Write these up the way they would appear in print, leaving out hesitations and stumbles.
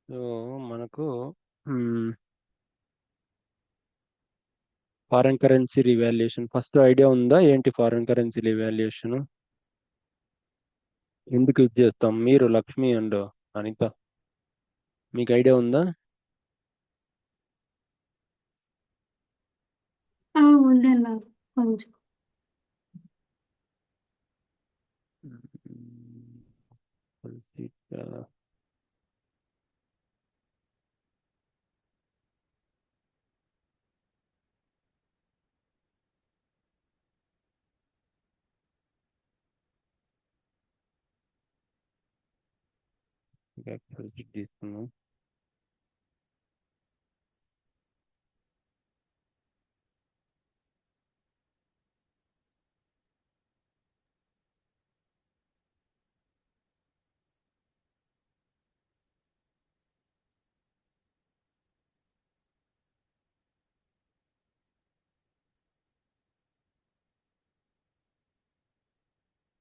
So మనకు foreign currency revaluation first idea ఉందా ఏంటి ఫారెన్ కరెన్సీ రివాల్యుయేషన్ ఎందుకు యూజ్ చేస్తాం మీరు లక్ష్మి అండ్ అనిత మీకు ఐడియా ఉందా? ఉందన్న కొంచెం. తీసుకున్నాం.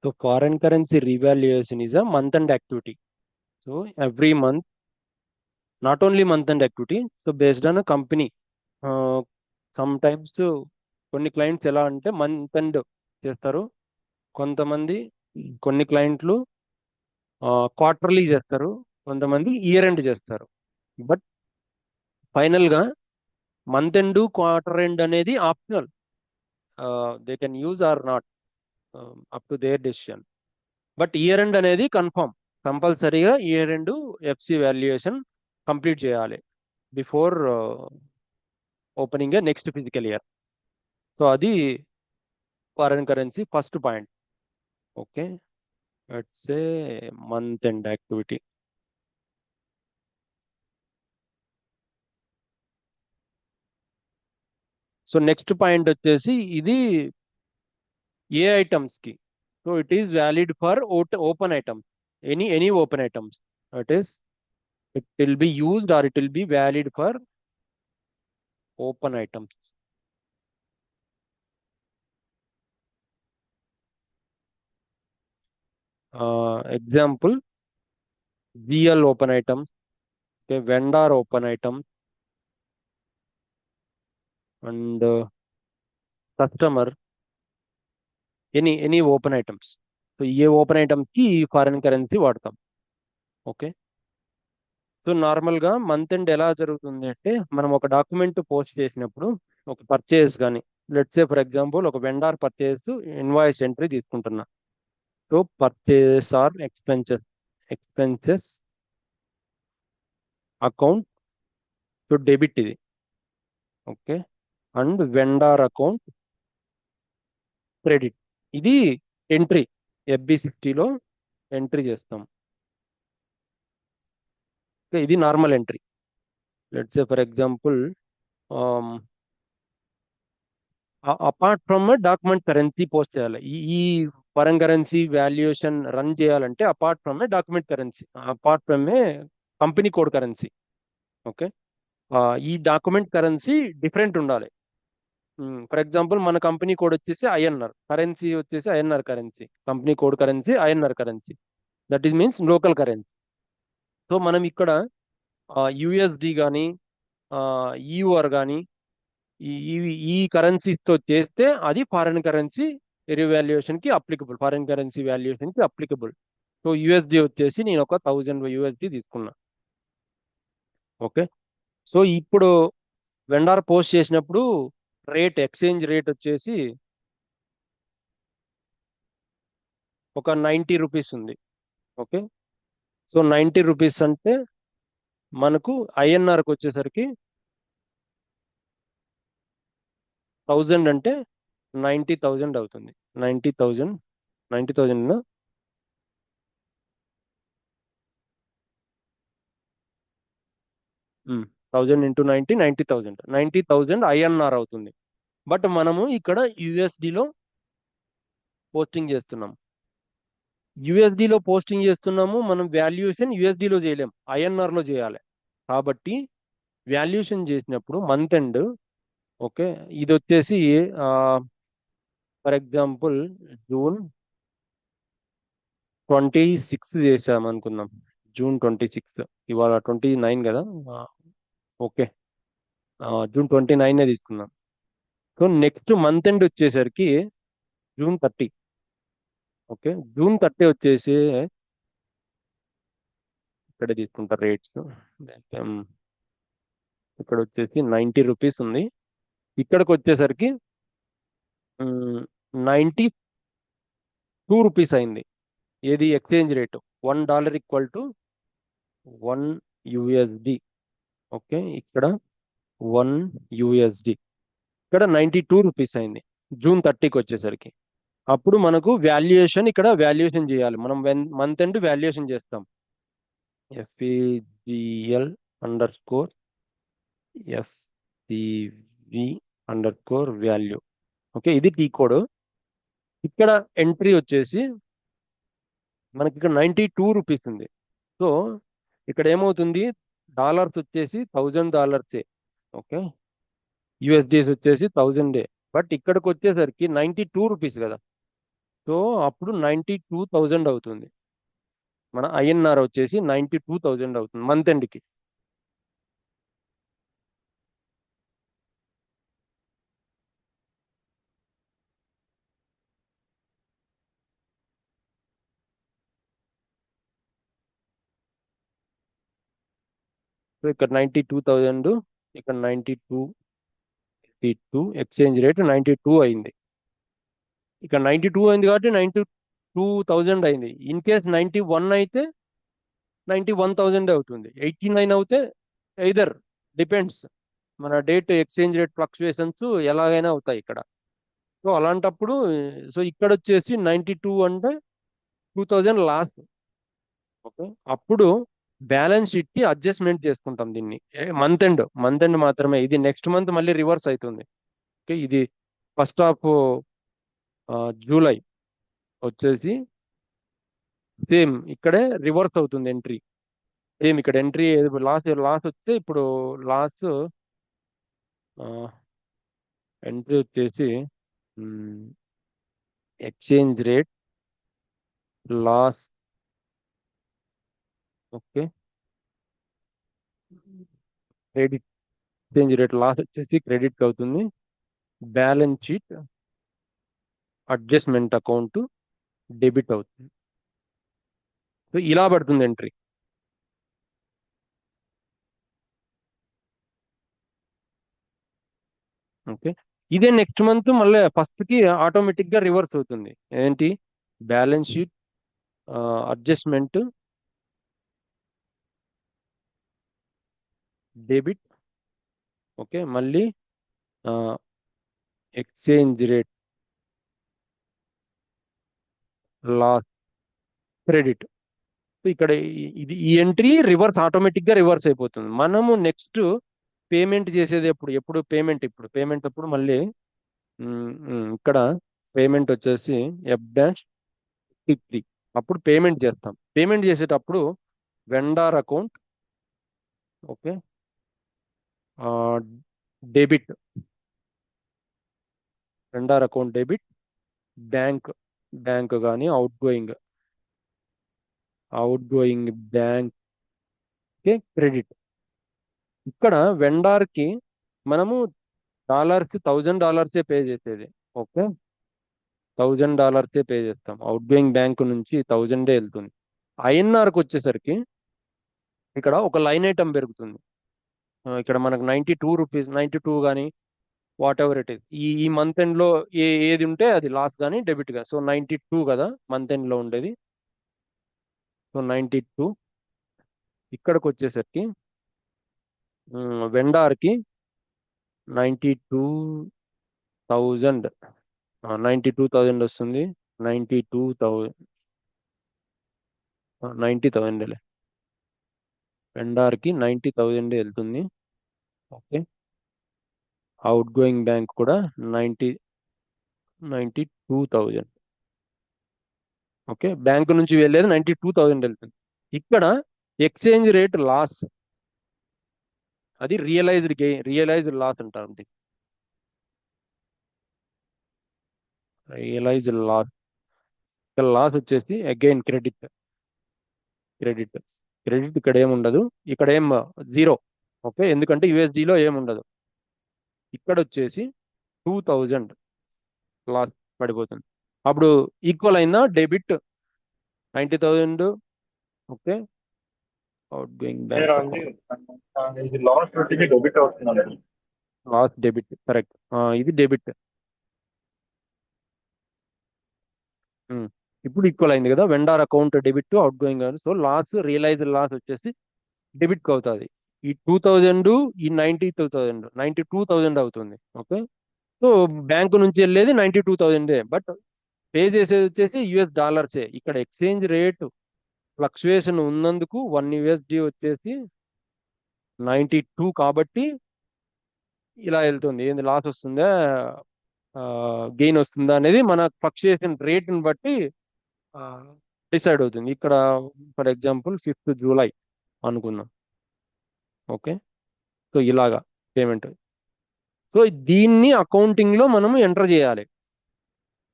So foreign currency revaluation is a month-end activity. So every month, not only month-end activity, so based on a company. Sometimes కొన్ని క్లయింట్స్ ఎలా అంటే మంత్ ఎండ్ చేస్తారు, కొంతమంది కొన్ని క్లయింట్లు క్వార్టర్లీ చేస్తారు, కొంతమంది ఇయర్ ఎండ్ చేస్తారు. బట్ ఫైనల్గా మంత్ ఎండ్ క్వార్టర్ ఎండ్ అనేది optional, they can use or not, up to their decision. But year end అనేది కన్ఫర్మ్, కంపల్సరీగా year end FC valuation complete చేయాలి before opening a next physical year. So అది foreign currency first point. Okay, it's a month end activity. So next point వచ్చేసి ఇది ఏ items కి. So it is valid for open items, any open items. It is it will be used or it will be valid for open items. Example, GL open items, okay, vendor open items, and customer, any open items. So ఏ open items కి foreign currency వాడతాం. Okay, so నార్మల్గా month end ఎలా జరుగుతుంది అంటే, మనం ఒక document post చేసినప్పుడు ఒక పర్చేస్ కానీ, లెట్స్ సే ఫర్ ఎగ్జాంపుల్ ఒక వెండార్ పర్చేస్ ఇన్వాయిస్ ఎంట్రీ తీసుకుంటున్నా. So purchase or expenses account, so debit ఇది. Okay, and vendor account credit, ఇది ఎంట్రీ FB60లో ఎంట్రీ చేస్తాం. ఇది normal entry. Let's say for example, apart from document currency post చేయాలి. ఈ foreign currency valuation run చేయాలంటే apart from document currency, apart from company code currency. Okay, ఈ document currency different ఉండాలి. For example మన company code వచ్చేసి INR, currency వచ్చేసి INR currency, company code currency INR currency, that is means local currency. So మనం ఇక్కడ USD కానీ ఈయూఆర్ కానీ ఈ ఈ కరెన్సీతో చేస్తే అది ఫారెన్ కరెన్సీ రివాల్యుయేషన్ కి అప్లికబుల్, ఫారెన్ కరెన్సీ వాల్యుయేషన్ కి అప్లికబుల్. సో యుఎస్డి వచ్చేసి నేను ఒక 1000 యుఎస్డి తీసుకున్నా. ఓకే, సో ఇప్పుడు వెండార్ పోస్ట్ చేసినప్పుడు ఎక్స్చేంజ్ రేట్ వచ్చేసి ఒక 90 రూపీస్ ఉంది. ఓకే, సో 90 రూపీస్ అంటే మనకు ఐఎన్ఆర్కి వచ్చేసరికి 1000 అంటే 90,000 అవుతుంది. 90,000, 90,000 1000 ఇంటూ 90,000 ఐఎన్ఆర్ అవుతుంది. బట్ మనము ఇక్కడ యుఎస్డిలో పోస్టింగ్ చేస్తున్నాం. యుఎస్డిలో పోస్టింగ్ చేస్తున్నాము, మనం వాల్యుయేషన్ యుఎస్డిలో చేయలేం, ఐఎన్ఆర్లో చేయాలి. కాబట్టి వాల్యుయేషన్ చేసినప్పుడు మంత్ ఎండ్, ఓకే, ఇది వచ్చేసి ఫర్ ఎగ్జాంపుల్ June 26 చేసాం అనుకుందాం. జూన్ 26. ఇవాళ 29 కదా. ఓకే, జూన్ 29 తీసుకుందాం. సో నెక్స్ట్ మంత్ ఎండ్ వచ్చేసరికి జూన్ 30. ఓకే, జూన్ 30 వచ్చేసి ఇక్కడ తీసుకుంటారు రేట్స్. ఇక్కడ వచ్చేసి 90 రూపీస్ ఉంది. ఇక్కడికి వచ్చేసరికి 92 రూపీస్ అయింది. ఏది exchange rate? $1 equal to 1 USD. Okay, ఇక్కడ 1 USD. ఇక్కడ 92 రూపీస్ అయింది జూన్ 30కి వచ్చేసరికి. అప్పుడు మనకు వాల్యుయేషన్, ఇక్కడ వాల్యుయేషన్ చేయాలి మనం. మంత్ ఎండ్ వాల్యుయేషన్ చేస్తాం. FAGL_FCV_వాల్యూ. ఓకే, ఇది టీ కోడ్. ఇక్కడ ఎంట్రీ వచ్చేసి మనకి ఇక్కడ 92 రూపీస్ ఉంది. సో ఇక్కడ ఏమవుతుంది, డాలర్స్ వచ్చేసి $1000. ఓకే, యుఎస్డిస్ వచ్చేసి 1000. బట్ ఇక్కడికి వచ్చేసరికి 92 రూపీస్ కదా. సో అప్పుడు 92,000 అవుతుంది. మన INR వచ్చేసి 92,000 అవుతుంది మంత్ ఎండ్కి. సో ఇక్కడ 92,000, ఇక్కడ 92 ఎక్స్చేంజ్ రేట్ 92 అయింది. ఇక్కడ 92 అయింది కాబట్టి 92,000 అయింది. ఇన్ కేస్ 91 అయితే 91,000 అవుతుంది. 89 అవుతే ఎయిదర్, డిపెండ్స్, మన డేట్ ఎక్స్చేంజ్ రేట్ ఫ్లక్చుయేషన్స్ ఎలాగైనా అవుతాయి ఇక్కడ. సో అలాంటప్పుడు, సో ఇక్కడ వచ్చేసి 92 అంటే 2000 లాస్. ఓకే, అప్పుడు బ్యాలెన్స్ షీట్ కి అడ్జస్ట్మెంట్ చేసుకుంటాం దీన్ని. మంత్ ఎండ్ మాత్రమే. ఇది నెక్స్ట్ మంత్ మళ్ళీ రివర్స్ అవుతుంది. ఓకే, ఇది ఫస్ట్ ఆఫ్ జూలై వచ్చేసి సేమ్ ఇక్కడే రివర్స్ అవుతుంది ఎంట్రీ. సేమ్ ఇక్కడ ఎంట్రీ లాస్ లాస్ వస్తే ఇప్పుడు లాస్ ఎంట్రీ వచ్చేసి exchange rate loss. Okay, credit. Exchange rate loss వచ్చేసి క్రెడిట్ అవుతుంది. Balance sheet adjustment account debit అవుతుంది. సో ఇలా పడుతుంది ఎంట్రీ. ఓకే, ఇదే నెక్స్ట్ మంత్ మళ్ళీ ఫస్ట్ కి ఆటోమేటిక్ గా రివర్స్ అవుతుంది. ఏంటి? Balance sheet adjustment debit. Okay, మళ్ళీ exchange rate loss credit. So ఇక్కడ ఇది ఈ ఎంట్రీ రివర్స్, ఆటోమేటిక్ గా రివర్స్ అయిపోతుంది. మనము నెక్స్ట్ పేమెంట్ చేసేది ఎప్పుడు పేమెంట్, ఇప్పుడు పేమెంట్ అప్పుడు మళ్ళీ ఇక్కడ పేమెంట్ వచ్చేసి F-53. అప్పుడు పేమెంట్ చేస్తాం. పేమెంట్ చేసేటప్పుడు vendor account. Okay, debit, vendor account debit, bank కానీ అవుట్ గోయింగ్ బ్యాంక్ క్రెడిట్. ఇక్కడ వెండార్ కి మనము డాలర్స్ $1000 పే చేసేది. ఓకే, $1000 పే చేస్తాం. అవుట్ గోయింగ్ బ్యాంక్ నుంచి 1000 వెళ్తుంది. INR కి వచ్చేసరికి ఇక్కడ ఒక లైన్ ఐటమ్ పెరుగుతుంది. ఇక్కడ మనకు 92 రూపీస్, 92 కానీ వాట్ ఎవర్ ఇట్ ఈస్, ఈ మంత్ ఎండ్ లో ఏది ఉంటే అది లాస్ కానీ డెబిట్ గా. సో 92 కదా మంత్ ఎండ్ లో ఉండేది. సో 92. ఇక్కడికి వచ్చేసరికి వెండార్ కి 92,000, 92,000 వస్తుంది. 92,000, 90,000 వెండార్ కి 90,000 వెళ్తుంది. ఓకే, అవుట్ గోయింగ్ బ్యాంక్ కూడా 92,000. ఓకే, బ్యాంక్ నుంచి వెళ్ళేది 92,000 వెళ్తుంది. ఇక్కడ ఎక్స్చేంజ్ రేట్ లాస్, అది రియలైజ్డ్ లాస్ అంటారు. Realized loss. ఇక్కడ లాస్ వచ్చేసి అగైన్ క్రెడిట్. క్రెడిట్ ఇక్కడ ఏముండదు, ఇక్కడ ఏం జీరో. ఓకే, ఎందుకంటే యూఎస్డిలో ఏముండదు. ఇక్కడ వచ్చేసి 2000 లాస్ పడిపోతుంది. అప్పుడు ఈక్వల్ అయిందా debit 90,000. Okay, outgoing bank account ఇది లాస్ట్ వచ్చేసి డెబిట్ అవుతుందండి. Loss debit, correct. ఇది డెబిట్. ఇప్పుడు ఈక్వల్ అయింది కదా, vendor account debit outgoing. So loss, realize loss వచ్చేసి డెబిట్ అవుతుంది. ఈ 2000, ఈ 92,000 అవుతుంది. ఓకే, సో బ్యాంకు నుంచి వెళ్ళేది 92,000, బట్ పే చేసేది వచ్చేసి యుఎస్ డాలర్సే. ఇక్కడ ఎక్స్చేంజ్ రేట్ ఫ్లక్చుయేషన్ ఉన్నందుకు 1 USD వచ్చేసి 92 కాబట్టి ఇలా వెళ్తుంది. ఏంది లాస్ వస్తుందా గెయిన్ వస్తుందా అనేది మన ఫ్లక్చుయేషన్ రేట్ని బట్టి డిసైడ్ అవుతుంది. ఇక్కడ ఫర్ ఎగ్జాంపుల్ 5th జూలై అనుకుందాం. ఓకే, సో ఇలాగా పేమెంట్. సో దీన్ని అకౌంటింగ్ లో మనము ఎంటర్ చేయాలి,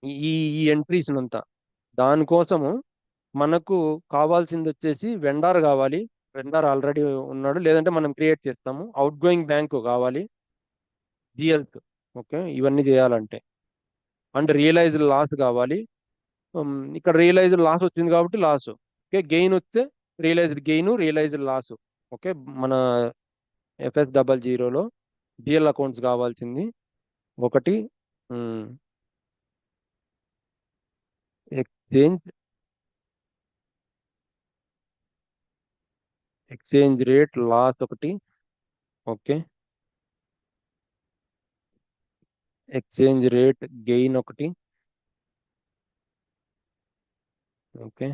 ఈ ఈ ఎంట్రీస్ అంతా. దానికోసము మనకు కావాల్సింది వచ్చేసి వెండార్ కావాలి. వెండార్ ఆల్రెడీ ఉన్నాడు, లేదంటే మనం క్రియేట్ చేస్తాము. అవుట్ గోయింగ్ బ్యాంక్ కావాలి, జిఎల్స్. ఓకే, ఇవన్నీ చేయాలంటే. అండ్ రియలైజ్డ్ లాస్ కావాలి. ఇక్కడ రియలైజ్డ్ లాస్ వచ్చింది కాబట్టి లాస్. ఓకే, గెయిన్ వస్తే realized gain, realised loss. Okay, మన FS00లో డిఎల్ అకౌంట్స్ కావాల్సింది ఒకటి, ఎక్స్చేంజ్ రేట్ లాస్ ఒకటి. ఓకే, ఎక్స్చేంజ్ రేట్ గెయిన్ ఒకటి. ఓకే,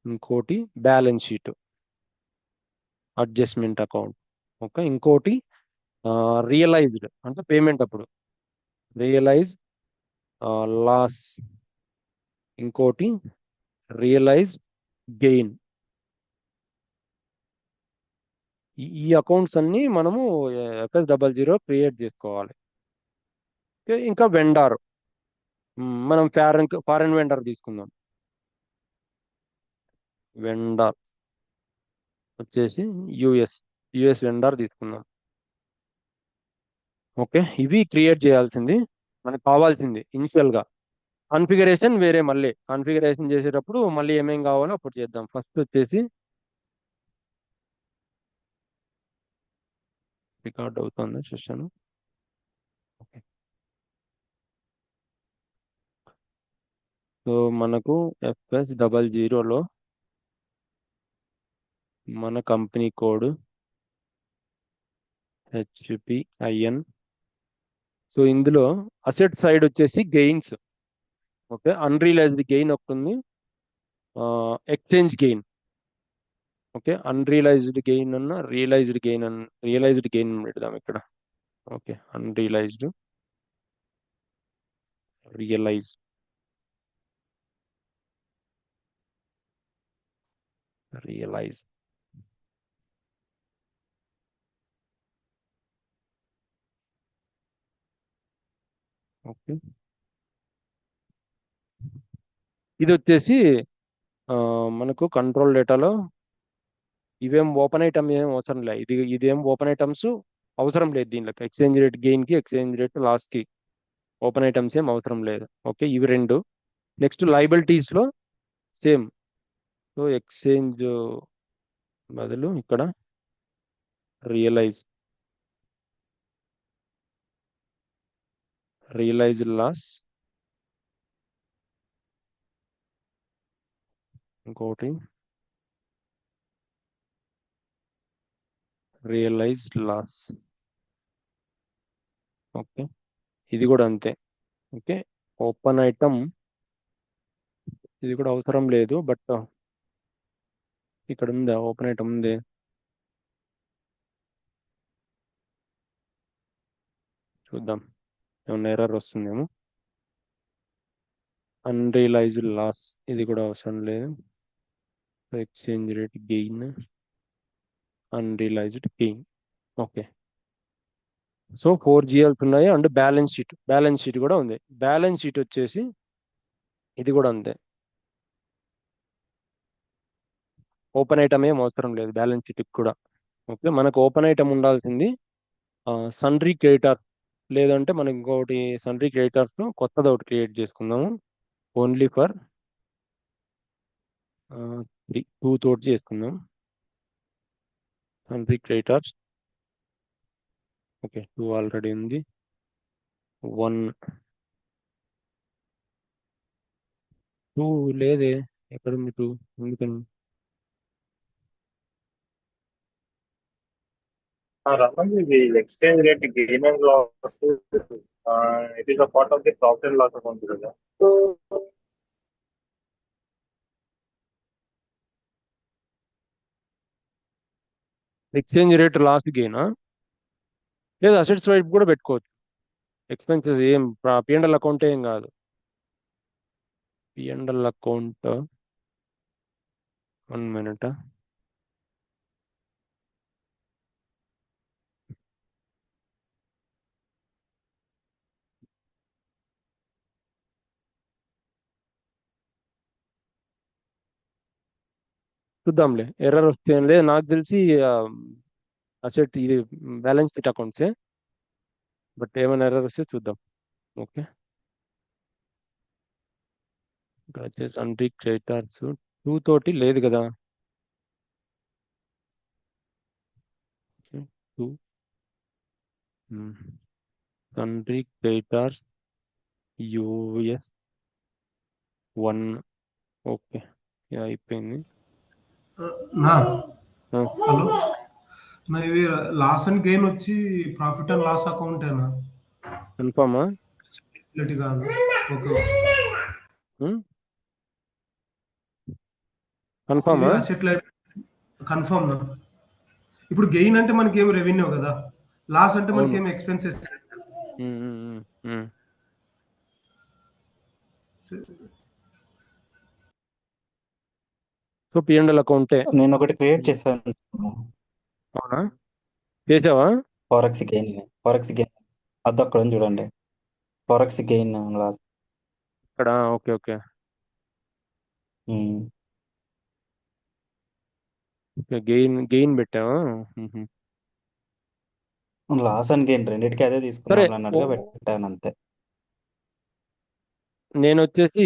ఇంకోటి balance sheet adjustment account. Okay, ఇంకోటి రియలైజ్డ్ అంటే పేమెంట్ అప్పుడు రియలైజ్ లాస్. ఇంకోటి రియలైజ్ గెయిన్. ఈ అకౌంట్స్ అన్ని మనము FS00 క్రియేట్ చేసుకోవాలి. ఓకే, ఇంకా వెండార్, మనం ఫారెన్ వెండర్ తీసుకుందాం. వెండర్ వచ్చేసి యుఎస్ వెండర్ తీసుకుందాం. ఓకే, ఇవి క్రియేట్ చేయాల్సింది, మనకు కావాల్సింది ఇనిషియల్ గా. కాన్ఫిగరేషన్ వేరే, మళ్ళీ కాన్ఫిగరేషన్ చేసేటప్పుడు మళ్ళీ ఏమేం కావాలో అప్పుడు చేద్దాం. ఫస్ట్ వచ్చేసి రికార్డ్ అవుతుంది చూసాను. ఓకే, సో మనకు FS00లో మన కంపెనీ కోడ్ HPIN. సో ఇందులో అసెట్ సైడ్ వచ్చేసి గెయిన్స్. ఓకే, అన్రియలైజ్డ్ గెయిన్ ఒకటి ఉంది, exchange gain. Okay, unrealized gain అన్న రియలైజ్డ్ గెయిన్ పెడదాం ఇక్కడ. Okay, unrealized, realize. Realize okay, ఇది వచ్చేసి మనకు కంట్రోల్ డేటాలో ఇవేం ఓపెన్ ఐటమ్ ఏం అవసరం లేదు. ఇదేం ఓపెన్ ఐటమ్స్ అవసరం లేదు దీనిలో. ఎక్స్చేంజ్ రేట్ గెయిన్ కి, ఎక్స్చేంజ్ రేట్ లాస్ కి ఓపెన్ ఐటమ్స్ ఏం అవసరం లేదు. ఓకే, ఇవి రెండు. నెక్స్ట్ లైబిలిటీస్ లో సేమ్. సో ఎక్స్చేంజ్ బదులు ఇక్కడ రియలైజ్ లాస్. ఇంకోటి రియలైజ్డ్ లాస్. ఓకే, ఇది కూడా అంతే. ఓకే, ఓపెన్ ఐటమ్ ఇది కూడా అవసరం లేదు, బట్ ఇక్కడ ఉందా ఓపెన్ ఐటమ్ ఉంది. చూద్దాం, ఏమన్నా ఎర్రర్ వస్తుందేమో. అన్రియలైజ్డ్ లాస్ ఇది కూడా అవసరం లేదు. Exchange rate gain, unrealised gain. Okay, so 4 GLs ఉన్నాయి. అండ్ బ్యాలెన్స్ షీట్ కూడా ఉంది. బ్యాలెన్స్ షీట్ వచ్చేసి ఇది కూడా అంతే. ఓపెన్ ఐటమ్ ఏం అవసరం లేదు బ్యాలెన్స్ షీట్కి కూడా. ఓకే, మనకు ఓపెన్ ఐటమ్ ఉండాల్సింది సన్రీ క్రెడిటర్, లేదంటే మనం ఇంకొకటి సన్రీ క్రెడిటర్స్ కొత్తది ఒకటి క్రియేట్ చేసుకుందాము. ఓన్లీ ఫర్ 2 తోటి చేసుకుందాం. సన్రీ క్రెడిటర్స్. ఓకే, 2 ఆల్రెడీ ఉంది. 1 2 లేదే, ఎక్కడుంది 2? ఎందుకని రమణ్, ఇది exchange rate gain and loss, it is a part of the profit and loss account కదా. ఎక్స్చేంజ్ రేట్ లాస్ గెయినా? లేదు, అసెట్స్ వైపు కూడా పెట్టుకోవచ్చు. ఎక్స్పెన్సెస్ ఏం పిఎండ్ఎల్ అకౌంట్ ఏం కాదు. P&L account 1 minute. చూద్దాంలే, ఎర్రర్ వస్తే ఏం లేదు. నాకు తెలిసి అసెట్ ఇది బ్యాలెన్స్ షీట్ అకౌంట్సే, బట్ ఏమైనా ఎర్రర్ వస్తే చూద్దాం. ఓకే, ఇక్కడ వచ్చేసి సన్రీ క్రెడిటర్స్ 2 తోటి లేదు కదా. 2 సన్రీ క్రెడిటర్స్ యూఎస్ 1. ఓకే, ఇది అయిపోయింది. నా ఆ, హలో నా ఇవి లాస్ అండ్ గెయిన్ వచ్చి ప్రాఫిట్ అండ్ లాస్ అకౌంటేనా? కన్ఫామా? ఇలాంటి కాదు. ఓకే, ఇది కన్ఫామా? అసెట్ కన్ఫర్మ్ నా. ఇప్పుడు గెయిన్ అంటే మనకి ఏం రెవెన్యూ కదా, లాస్ అంటే మనకి అవును. ఏం expenses. Um, um, um, um. So P and L అకౌంటే. నేను ఒకటి క్రియేట్ చేశాను. అవునా, చేసావా? ఫారెక్స్ గెయిన్ అది అక్కడ ఉంది చూడండి. Forex gain loss. ఇక్కడ okay okay okay, gain gain పెట్టావా? మ్మ్. లాస్ అండ్ గెయిన్ రెండింటికి అదే సరే, తీసుకున్నాను అన్నట్టుగా పెట్టాను అంతే. నేను వచ్చేసి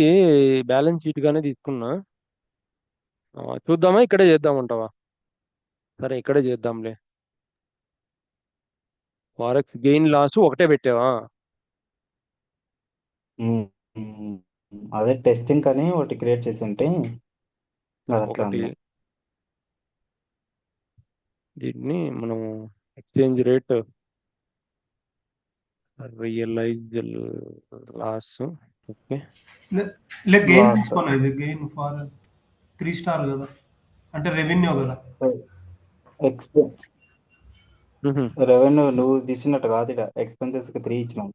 బ్యాలెన్స్ షీట్ గానే తీసుకున్నా. చూద్దామా, ఇక్కడే చేద్దామంటావా? సరే, ఇక్కడే చేద్దాంలే. ఫారెక్స్ గెయిన్ లాస్ ఒకటే పెట్టావా? ఉమ్, ఉమ్, అదే టెస్టింగ్ అని ఒకటి క్రియేట్ చేసి ఉంటే అది అట్లా ఒకటి. ఉంది. దీన్ని మనం exchange rate realise loss. Okay, gain loss తీసుకోనా? ఇది గెయిన్ ఫార్ 3 స్టార్ కదా, అంటే రెవెన్యూ కదా. ఎక్స్ రెవెన్యూ నువ్వు తీసినట్టు కాదు, ఇక్కడ ఎక్స్పెన్సెస్ కి 3 ఇచ్చినాం.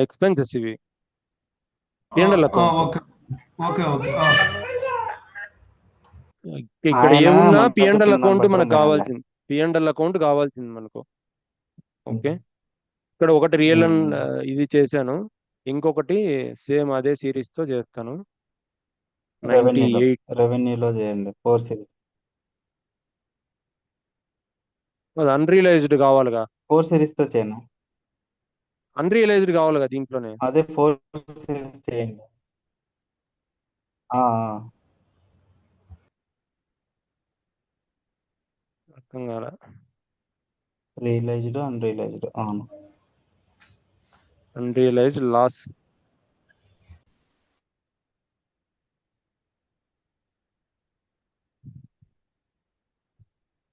ఎక్స్పెన్సెస్ ఇవి P&L account. Okay okay okay. ఇక్కడ ఆయన ఏమున్నా మనతో పిఎండ్ఎల్ చెప్పిన దాని అకౌంట్ మనకు ప్రకారం తినాలి. కావాల్సింది. పిఎండ్ఎల్ అకౌంట్ కావాల్సింది మనకు. ఓకే, ఇక్కడ ఒకటి రియల్ అండ్ ఇది చేశాను, ఇంకొకటి సేమ్ అదే సిరీస్ తో చేస్తాను. 98. రెవెన్యూలో చేయండి 4 సిరీస్. అది అన్రియలైజ్డ్ కావాలిగా. 4 సిరీస్ తో చేయండి. అన్రియలైజ్డ్ కావాలిగా దీంట్లోనే. అదే 4 సిరీస్ చేయండి. ఆ, అర్థం కాల. Realized unrealized. అవును, అన్రియలైజ్డ్ లాస్.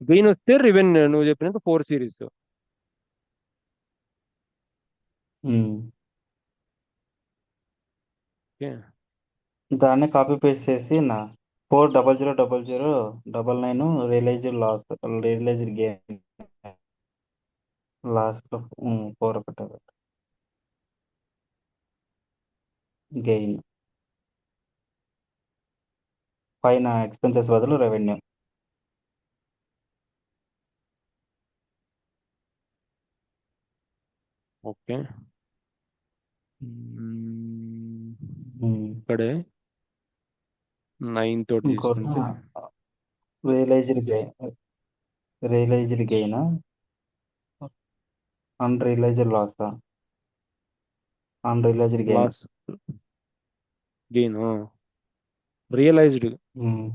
గెయిన్ వస్తే రెవెన్యూ నువ్వు చెప్పినట్టు 4 సిరీస్. ఓకే, దాన్ని కాపీ పేస్ట్ చేసి 4000099 రియలైజ్డ్ గెయిన్ లాస్ట్ 4 ఒకటి గెయిన్ పైన ఎక్స్పెన్సెస్ బదులు రెవెన్యూ. ఓకే. ఇక్కడే 9 తోటి ఇంకోటి తీసుకుంటే realized gain unrealized loss unrealized gain loss gain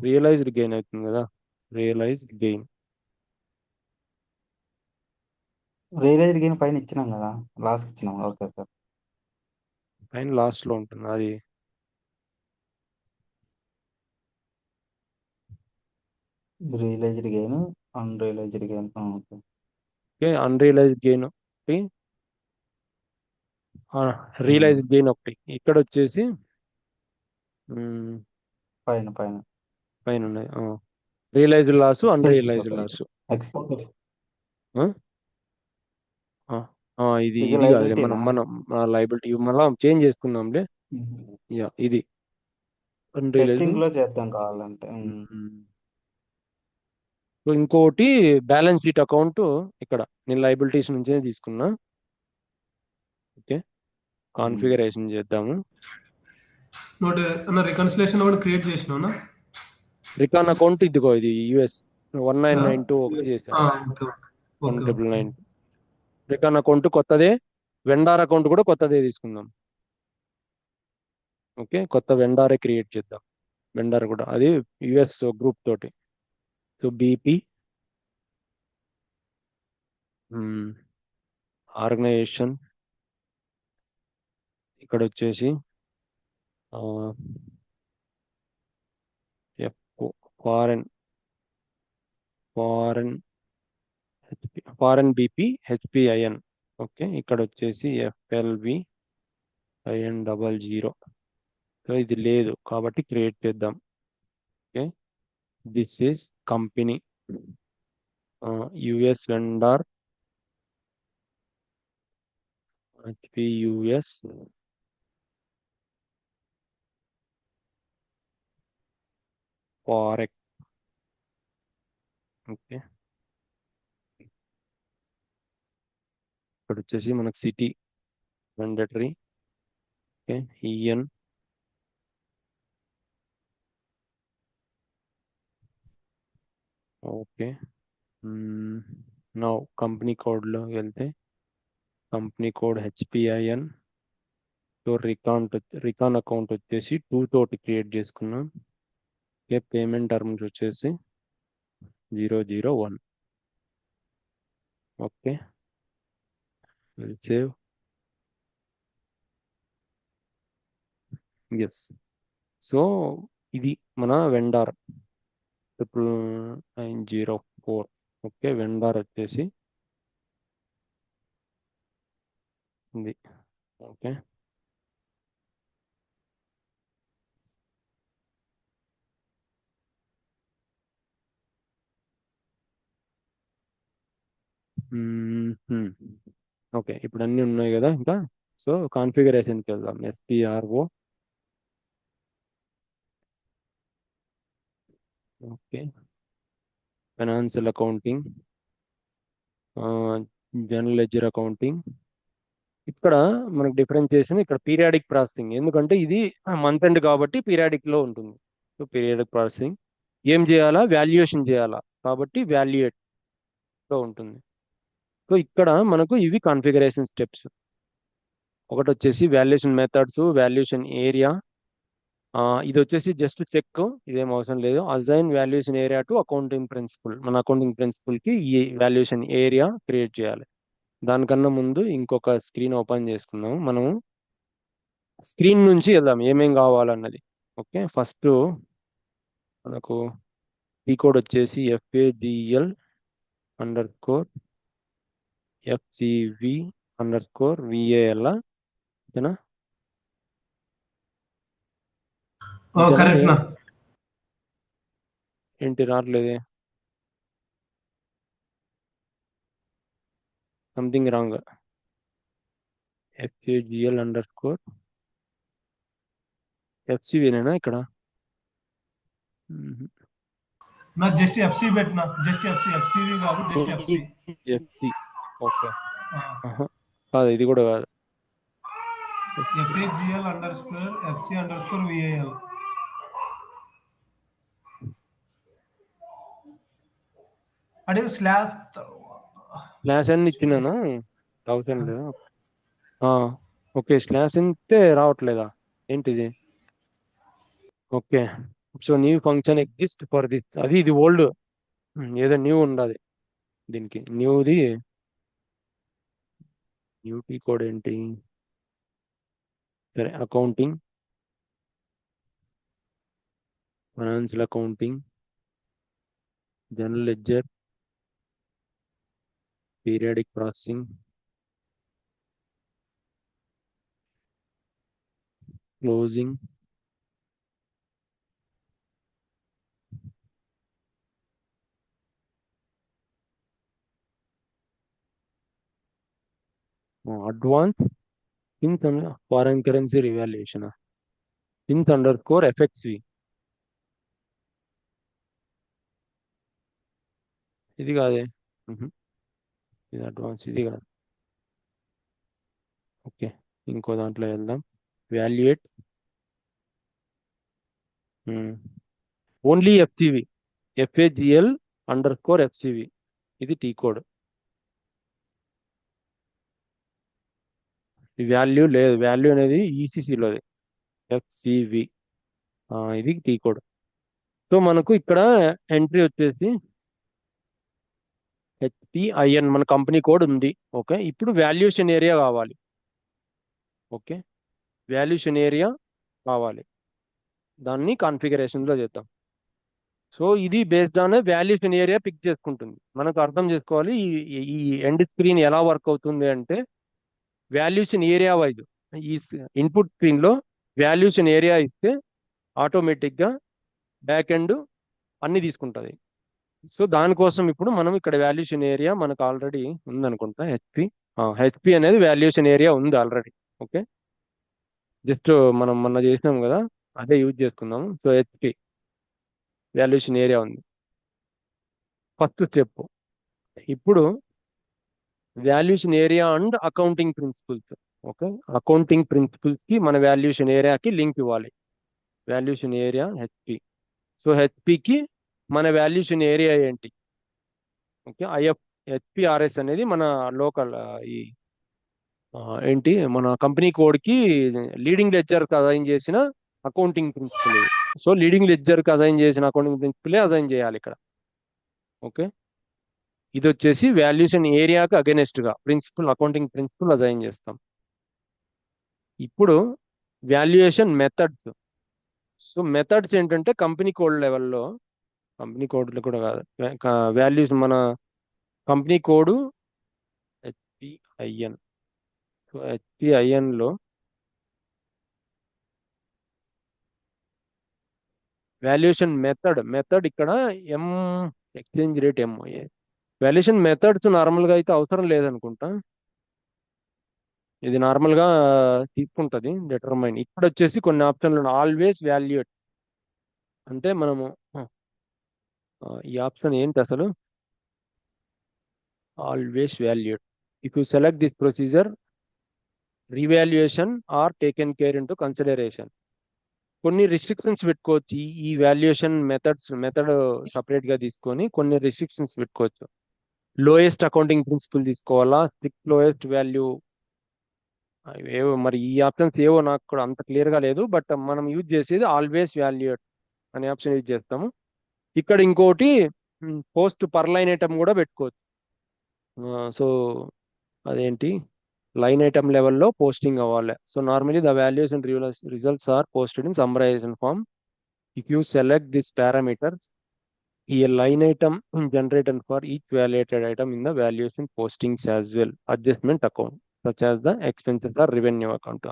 realized gain అవుతుంది కదా, రియలైజ్డ్ గెయిన్. రియలైజ్డ్ గెయిన్ పైన ఇచ్చినాం కదా, లాస్ ఇచ్చినాం. Okay sir. పైన లాస్ట్ లో ఉంటుంది అది. Realized gain unrealised gain. Okay. Okay, unrealized gain ఒకటి, రియలైజ్డ్ గెయిన్ ఒకటి. ఇక్కడ వచ్చేసి పైన పైన పైన ఉన్నాయి realized loss, unrealized expenses loss. Expenses ఇది ఇది ఇది కాదులే, liability మనం లైబిలిటీ మళ్ళీ చేంజ్ చేసుకుందాంలే. యా, ఇది అన్రియలైజ్డ్. టెస్టింగ్ లో చేద్దాం కావాలంటే. సో ఇంకోటి బ్యాలెన్స్ షీట్ అకౌంట్, ఇక్కడ నేను లైబిలిటీస్ నుంచే తీసుకున్నా. ఓకే, కాన్ఫిగరేషన్ చేద్దాము. నోట్ అన్న రికన్సిలేషన్ కూడా క్రియేట్ చేసినావునా? రికాన్ అకౌంట్ ఇదిగో, ఇది యుఎస్ 1992 ఒకటి చేశాను, ఓకే 1999. రికాన్ అకౌంట్ కొత్తదే, వెండార్ అకౌంట్ కూడా కొత్తదే తీసుకుందాం. ఓకే, కొత్త వెండారే క్రియేట్ చేద్దాం. వెండార్ కూడా అది యుఎస్ గ్రూప్ తోటి. సో బీపీ ఆర్గనైజేషన్, ఇక్కడ వచ్చేసి ఫారెన్ బీపీ హెచ్పిఐఎన్. ఓకే, ఇక్కడ వచ్చేసి FLV IN00. సో ఇది లేదు కాబట్టి క్రియేట్ చేద్దాం. Okay, this is company US vendor HPUS Forex. Okay, ఇక్కడ వచ్చేసి మనకు city mandatory. Okay, EN okay. నా కంపెనీ కోడ్లో వెళ్తే company code HPIN. So recon account వచ్చేసి 2 తోటి క్రియేట్ చేసుకున్నాం. ఓకే, పేమెంట్ టర్మ్స్ వచ్చేసి 001. Okay, save. ఎస్. సో ఇది మన వెండార్ 90904. ఓకే, వెండార్ వచ్చేసి ఇది. ఓకే, ఓకే, ఇప్పుడు అన్నీ ఉన్నాయి కదా ఇంకా. సో కాన్ఫిగరేషన్కి వెళ్దాం. SPRO. Okay, financial accounting, general ledger accounting. ఇక్కడ మనకు డిఫరెన్షియేషన్, ఇక్కడ పీరియాడిక్ ప్రాసెసింగ్, ఎందుకంటే ఇది మంత్ ఎండ్ కాబట్టి పీరియాడిక్ లో ఉంటుంది. సో పీరియాడిక్ ప్రాసెసింగ్ ఏం చేయాలా, వాల్యుయేషన్ చేయాలా కాబట్టి వాల్యుయేట్ లో ఉంటుంది. సో ఇక్కడ మనకు ఇవి కాన్ఫిగరేషన్ స్టెప్స్. ఒకటి వచ్చేసి వాల్యుయేషన్ మెథడ్స్, వాల్యుయేషన్ ఏరియా. ఇది వచ్చేసి జస్ట్ చెక్, ఇదేం అవసరం లేదు. Assign valuation area to accounting principle. మన అకౌంటింగ్ ప్రిన్సిపల్ కి ఈ వాల్యుయేషన్ ఏరియా క్రియేట్ చేయాలి. దానికన్నా ముందు ఇంకొక స్క్రీన్ ఓపెన్ చేసుకుందాం. మనం స్క్రీన్ నుంచి వెళ్దాం ఏమేం కావాలన్నది. ఓకే, ఫస్ట్ మనకు ఈ కోడ్ వచ్చేసి FAGL_FCV_VAL. ఓకేనా? కరెక్ట్ నా? ఏంటి రావట్లేదే, సంథింగ్ రాంగ్. FAGL_FCVనేనా ఇక్కడ? నా జస్ట్ ఎఫ్సి పెట్టినా, జస్ట్ ఎఫ్సివి కాదు, జస్ట్ ఎఫ్సి. FC. ఓకే, కాదు ఇది కూడా కాదు. FAGL_FC_VAL. అంటే స్లాష్ స్లాష్ అని ఇచ్చినానా 1000 ఓకే స్లాష్ అంటే రావట్లేదా ఏంటిది okay so new function exist for this అది ఇది ఓల్డ్ ఏదో న్యూ ఉండదు దీనికి న్యూది న్యూ టీ కోడ్ ఏంటి సరే accounting financial accounting general ledger periodic processing closing advance things foreign currency revaluation things underscore FXV ఇది కాదే ఇది అడ్వాన్స్ ఇది కాదు ఓకే ఇంకో దాంట్లో వెళ్దాం valuate only FCV FAGL underscore FCV ఇది టీ కోడ్ వాల్యూ లేదు వాల్యూ అనేది ఈసీసీలోది ఎఫ్సివి ఇది టీ కోడ్ సో మనకు ఇక్కడ ఎంట్రీ వచ్చేసి హెచ్పిఐఎన్ మన కంపెనీ కోడ్ ఉంది ఓకే ఇప్పుడు వాల్యుయేషన్ ఏరియా కావాలి ఓకే వాల్యుయేషన్ ఏరియా కావాలి దాన్ని కాన్ఫిగరేషన్లో చేద్దాం సో ఇది based on valuation area pick చేసుకుంటుంది మనకు అర్థం చేసుకోవాలి ఈ ఎండ్ స్క్రీన్ ఎలా వర్క్ అవుతుంది అంటే వాల్యుయేషన్ ఏరియా వైజ్ ఈ ఇన్పుట్ స్క్రీన్లో వాల్యుయేషన్ ఏరియా ఇస్తే ఆటోమేటిక్గా బ్యాక్ ఎండ్ అన్ని తీసుకుంటుంది సో దానికోసం ఇప్పుడు మనం ఇక్కడ వాల్యుయేషన్ ఏరియా మనకు ఆల్రెడీ ఉందనుకుంటా హెచ్పి అనేది వాల్యుయేషన్ ఏరియా ఉంది ఆల్రెడీ ఓకే జస్ట్ మనం మొన్న చేసినాం కదా అదే యూజ్ చేసుకుందాము సో హెచ్పి వాల్యుయేషన్ ఏరియా ఉంది ఫస్ట్ స్టెప్ ఇప్పుడు valuation area and accounting principles okay accounting principles కి మన వాల్యుయేషన్ ఏరియాకి లింక్ ఇవ్వాలి వాల్యుయేషన్ ఏరియా హెచ్పి సో హెచ్పికి మన వాల్యుయేషన్ ఏరియా ఏంటి ఓకే హెచ్పిఆర్ఎస్ అనేది మన లోకల్ ఈ ఏంటి మన కంపెనీ కోడ్కి లీడింగ్ లెడ్జర్కి అసైన్ చేసిన అకౌంటింగ్ ప్రిన్సిపల్ సో లీడింగ్ లెడ్జర్కి అసైన్ చేసిన అకౌంటింగ్ ప్రిన్సిపలే అసైన్ చేయాలి ఇక్కడ ఓకే ఇది వచ్చేసి వాల్యుయేషన్ ఏరియాకి అగెనెస్ట్గా ప్రిన్సిపల్ అకౌంటింగ్ ప్రిన్సిపల్ అసైన్ చేస్తాం ఇప్పుడు వాల్యుయేషన్ మెథడ్స్ సో మెథడ్స్ ఏంటంటే కంపెనీ కోడ్ లెవెల్లో కంపెనీ కోడ్లు కూడా కాదు వాల్యూస్ మన కంపెనీ కోడ్ హెచ్పిఐఎన్ సో హెచ్పిఐఎన్లో వాల్యుయేషన్ మెథడ్ ఇక్కడ ఎక్స్చేంజ్ రేట్ వాల్యుయేషన్ మెథడ్స్ నార్మల్గా అయితే అవసరం లేదనుకుంటా ఇది నార్మల్గా తీసుకుంటుంది డిటర్మైన్ ఇప్పుడు వచ్చేసి కొన్ని ఆప్షన్లు ఆల్వేస్ వాల్యుయేట్ అంటే మనము ఈ ఆప్షన్ ఏంటి అసలు always valuate if you select this procedure revaluation are taken care into consideration కొన్ని రిస్ట్రిక్షన్స్ పెట్టుకోవచ్చు ఈ వాల్యుయేషన్ మెథడ్ సపరేట్ గా తీసుకొని కొన్ని రిస్ట్రిక్షన్స్ పెట్టుకోవచ్చు లోయెస్ట్ అకౌంటింగ్ ప్రిన్సిపల్ తీసుకోవాలా స్ట్రిక్ట్ లోయెస్ట్ వాల్యూ ఏవో మరి ఈ ఆప్షన్స్ ఏవో నాకు కూడా అంత క్లియర్ గా లేదు బట్ మనం యూజ్ చేసేది ఆల్వేస్ వాల్యుయేట్ అనే ఆప్షన్ యూజ్ చేస్తాము ఇక్కడ ఇంకోటి పోస్ట్ పర్ లైన్ ఐటమ్ కూడా పెట్టుకోవచ్చు సో అదేంటి లైన్ ఐటమ్ లెవెల్లో పోస్టింగ్ అవ్వాలి so normally the values and results are posted in summarisation form if you select this parameters ఈ line item generated for each validated item in the valuation postings as well adjustment account such as the expenses or revenue account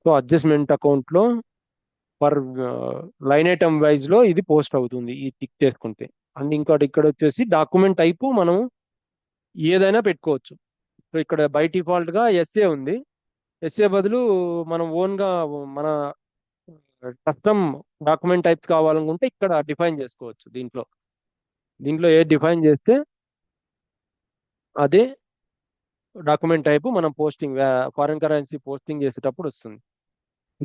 so adjustment account లో per line item wise లో ఇది post అవుతుంది ఈ tick చేసుకుంటే and ఇంకోటి ఇక్కడ వచ్చేసి document type మనం ఏదైనా పెట్టుకోవచ్చు సో ఇక్కడ బై డిఫాల్ట్ గా ఎస్ఏ ఉంది ఎస్ఏ బదులు మనం ఓన్ గా మన కస్టమ్ డాక్యుమెంట్ టైప్స్ కావాలనుకుంటే ఇక్కడ డిఫైన్ చేసుకోవచ్చు దీంట్లో ఏ డిఫైన్ చేస్తే అదే డాక్యుమెంట్ టైపు మనం పోస్టింగ్ ఫారెన్ కరెన్సీ పోస్టింగ్ చేసేటప్పుడు వస్తుంది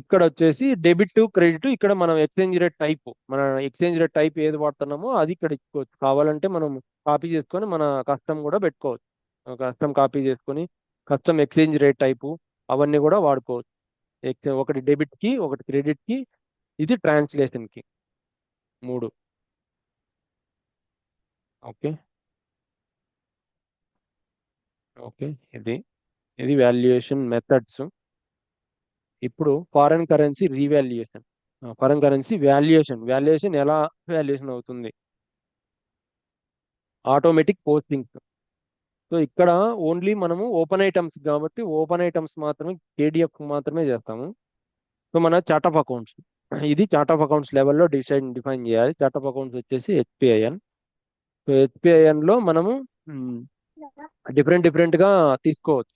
ఇక్కడ వచ్చేసి డెబిట్ క్రెడిట్, ఇక్కడ మనం ఎక్స్చేంజ్ రేట్ టైప్, మన ఎక్స్చేంజ్ రేట్ టైప్ ఏది వాడుతున్నామో అది ఇక్కడ ఇచ్చుకోవచ్చు. కావాలంటే మనం కాపీ చేసుకొని మన కస్టమ్ కూడా పెట్టుకోవచ్చు. కస్టమ్ కాపీ చేసుకొని కస్టమ్ ఎక్స్చేంజ్ రేట్ టైపు అవన్నీ కూడా వాడుకోవచ్చు. ఒకటి డెబిట్ కి, ఒకటి క్రెడిట్ కి, ఇది ట్రాన్స్లేషన్ కి, 3. ఓకే ఓకే ఇది ఇది వాల్యుయేషన్ మెథడ్స్. ఇప్పుడు foreign currency revaluation, foreign currency valuation ఎలా వాల్యుయేషన్ అవుతుంది? Automatic postings. సో ఇక్కడ ఓన్లీ మనము ఓపెన్ ఐటమ్స్ కాబట్టి ఓపెన్ ఐటమ్స్ మాత్రమే, కేడిఎఫ్ మాత్రమే చేస్తాము. సో మన చార్ట్ ఆఫ్ అకౌంట్స్, ఇది చార్ట్ ఆఫ్ అకౌంట్స్ లెవెల్లో డిఫైన్ చేయాలి. చార్ట్ ఆఫ్ అకౌంట్స్ వచ్చేసి హెచ్పిఐఎన్. సో హెచ్పిఐఎన్ లో మనము డిఫరెంట్ గా తీసుకోవచ్చు.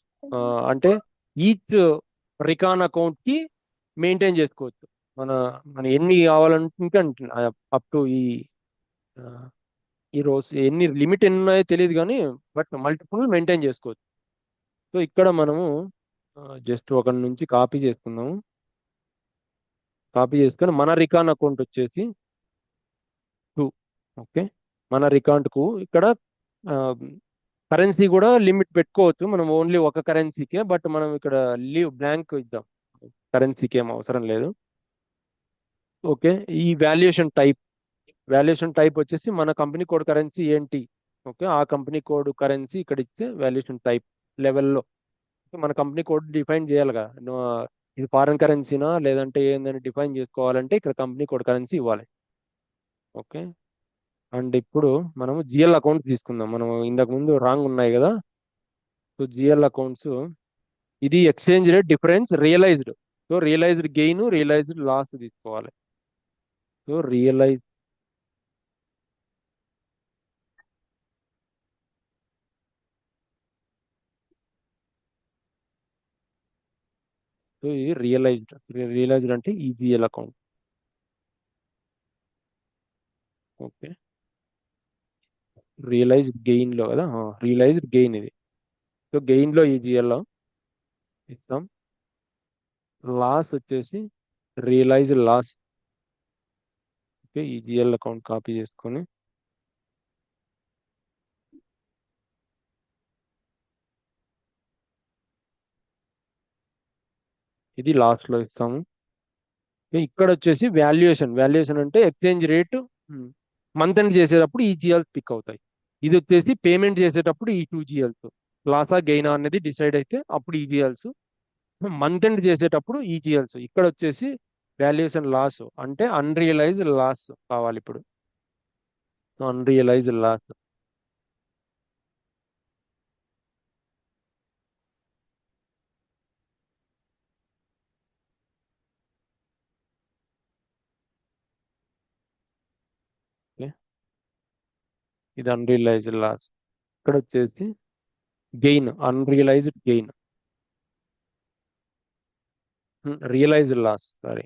అంటే ఈచ్ రికాన్ అకౌంట్ కి మెయింటైన్ చేసుకోవచ్చు. మన మన ఎన్ని కావాలంటే అప్ టు ఆ, ఈ రోజు ఎన్ని లిమిట్ ఎన్ని ఉన్నాయో తెలియదు కానీ బట్ మల్టిపుల్ మెయింటైన్ చేసుకోవచ్చు. సో ఇక్కడ మనము జస్ట్ ఒకటి నుంచి కాపీ చేసుకుందాము. కాపీ చేసుకొని మన రికాన్ అకౌంట్ వచ్చేసి 2. ఓకే, మన రికాంట్ కు ఇక్కడ కరెన్సీ కూడా లిమిట్ పెట్టుకోవచ్చు. మనం ఓన్లీ ఒక కరెన్సీకే, బట్ మనం ఇక్కడ లీవ్ బ్లాంక్ ఇద్దాం, కరెన్సీకి ఏం అవసరం లేదు. ఓకే, ఈ వాల్యుయేషన్ టైప్ వచ్చేసి మన కంపెనీ కోడ్ కరెన్సీ ఏంటి, ఓకే ఆ కంపెనీ కోడ్ కరెన్సీ ఇక్కడ ఇస్తే వాల్యుయేషన్ టైప్ లెవెల్లో మన కంపెనీ కోడ్ డిఫైన్ చేయాలిగా. ఇది ఫారెన్ కరెన్సీనా లేదంటే ఏందని డిఫైన్ చేసుకోవాలంటే ఇక్కడ కంపెనీ కోడ్ కరెన్సీ ఇవ్వాలి. ఓకే, అండ్ ఇప్పుడు మనము జిఎల్ అకౌంట్ తీసుకుందాం. మనం ఇంతకు ముందు రాంగ్ ఉన్నాయి కదా. సో జిఎల్ అకౌంట్స్, ఇది exchange rate difference realized. So realized gain, realised loss తీసుకోవాలి. సో ఇది రియలైజ్డ్ అంటే ఈ GL account. Okay, realized gain లో కదా, రియలైజ్డ్ గెయిన్ ఇది. సో గెయిన్ లో ఈ జిఎల్ లో ఇస్తాం. లాస్ వచ్చేసి రియలైజ్డ్ లాస్. ఓకే, ఈ జిఎల్ అకౌంట్ కాపీ చేసుకొని ఇది లాస్ట్ లో ఇస్తాము. ఇక్కడ వచ్చేసి వాల్యుయేషన్ అంటే ఎక్స్చేంజ్ రేట్ మంత్ ఎండ్ చేసేటప్పుడు ఈ జిఎల్స్ పిక్ అవుతాయి. ఇది వచ్చేసి పేమెంట్ చేసేటప్పుడు ఈ 2 జిఎల్స్ లాసా గెయినా అనేది డిసైడ్ అయితే అప్పుడు ఈ జిఎల్స్. మంత్ ఎండ్ చేసేటప్పుడు ఈ జిఎల్స్. ఇక్కడ వచ్చేసి వాల్యుయేషన్ లాస్ అంటే అన్రియలైజ్డ్ లాస్ కావాలి ఇప్పుడు. Unrealised loss. ఓకే, ఇది అన్రియలైజ్డ్ లాస్. ఇక్కడ వచ్చేసి gain, unrealised gain, realised loss, sorry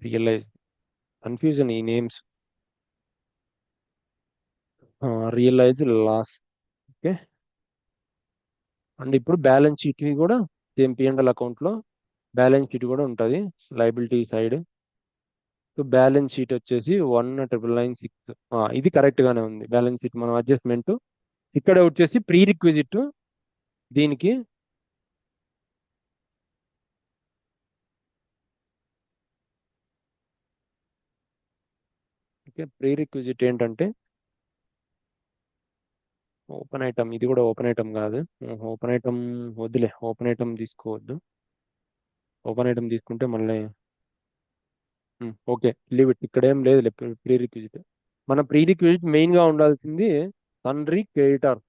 realised, confusion ఈ names. Realised loss. Okay, and ఇప్పుడు బ్యాలెన్స్ షీట్ కూడా సేమ్ పిఎండ్ఎల్ అకౌంట్ లో బ్యాలెన్స్ షీట్ కూడా ఉంటుంది liability side. So balance sheet వచ్చేసి 1,996. ఇది కరెక్ట్ గానే ఉంది బ్యాలెన్స్ షీట్. మనం అడ్జస్ట్మెంట్ ఇక్కడ వచ్చేసి ప్రీ రిక్విజిట్ దీనికి ఓకే, ప్రీ రిక్విజిట్ ఏంటంటే ఓపెన్ ఐటమ్. ఇది కూడా ఓపెన్ ఐటమ్ కాదు, ఓపెన్ ఐటమ్ వద్దులే, ఓపెన్ ఐటమ్ తీసుకోవద్దు. ఓపెన్ ఐటమ్ తీసుకుంటే మళ్ళీ ఓకే లీవ్ ఇట్. ఇక్కడ ఏం లేదు ప్రీ రిక్విజిట్. మన ప్రీ రిక్విజిట్ మెయిన్ గా ఉండాల్సింది సన్రీ క్రెడిటార్.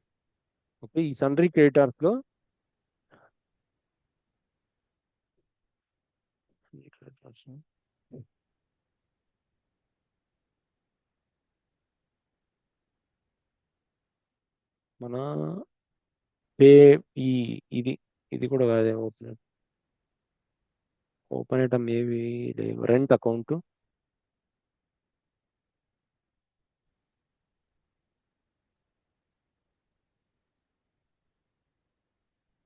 ఓకే, ఈ సన్రీ క్రెడిటార్స్ లో మన పే ఈ ఇది ఇది కూడా కాదే. ఓపెన్ ఐటమ్ ఏవి లేవు. Rent account,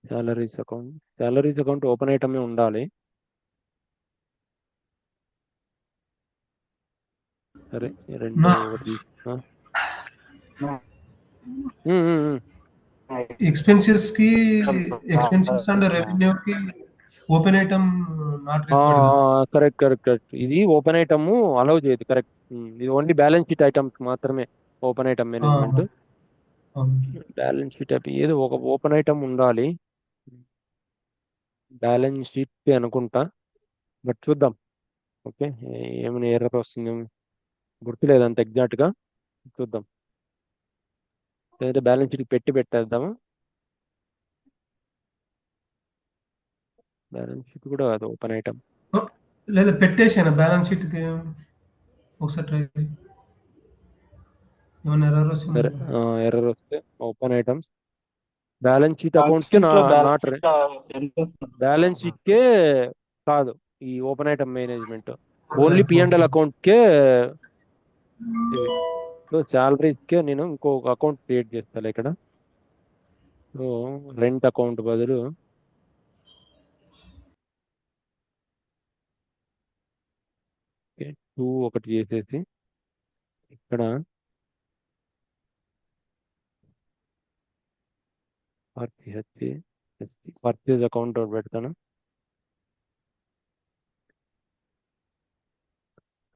salaries account open ఐటమే ఉండాలి. సరే రెండు నా- ఒకటి ఆ. No. Um, um, um. Expenses and revenue కి open item not required. Correct. ఇది ఓపెన్ ఐటమ్ అలౌ చేయదు. కరెక్ట్. ఇది ఓన్లీ బ్యాలెన్స్ షీట్ ఐటమ్స్ మాత్రమే open item management. Balance sheet ఏదో ఒక ఓపెన్ ఐటమ్ ఉండాలి బ్యాలెన్స్ షీట్ అనుకుంటా. బట్ చూద్దాం. ఓకే, ఏమైనా ఎర్రర్ వస్తుంది గుర్తులేదు అంత ఎగ్జాక్ట్ గా. చూద్దాం. లేదంటే బ్యాలెన్స్ షీట్ పెట్టేద్దాము. బ్యాలెన్స్ షీట్ కూడా కాదు ఓపెన్ ఐటమ్. లేదా పెట్టేసాను బ్యాలెన్స్ షీట్ కి ఒకసారి ట్రై చేయి. ఏమైనా ఎర్రర్ వస్తుంది. సరే, ఎర్రర్ వస్తే open items balance sheet account కి Sheet లో నాట్ ఎంత వస్తుంది? బ్యాలెన్స్ షీట్ కే కాదు ఈ open item management. Okay, only P&L okay. Account కే ఇవి. సో శాలరీస్ కే నేను ఇంకొక అకౌంట్ క్రియేట్ చేస్తాను ఇక్కడ. సో రెంట్ అకౌంట్ బదులు టూ ఒకటి చేసేసి ఇక్కడ పర్చేజ్ అకౌంట్ ఒకటి పెడతాను.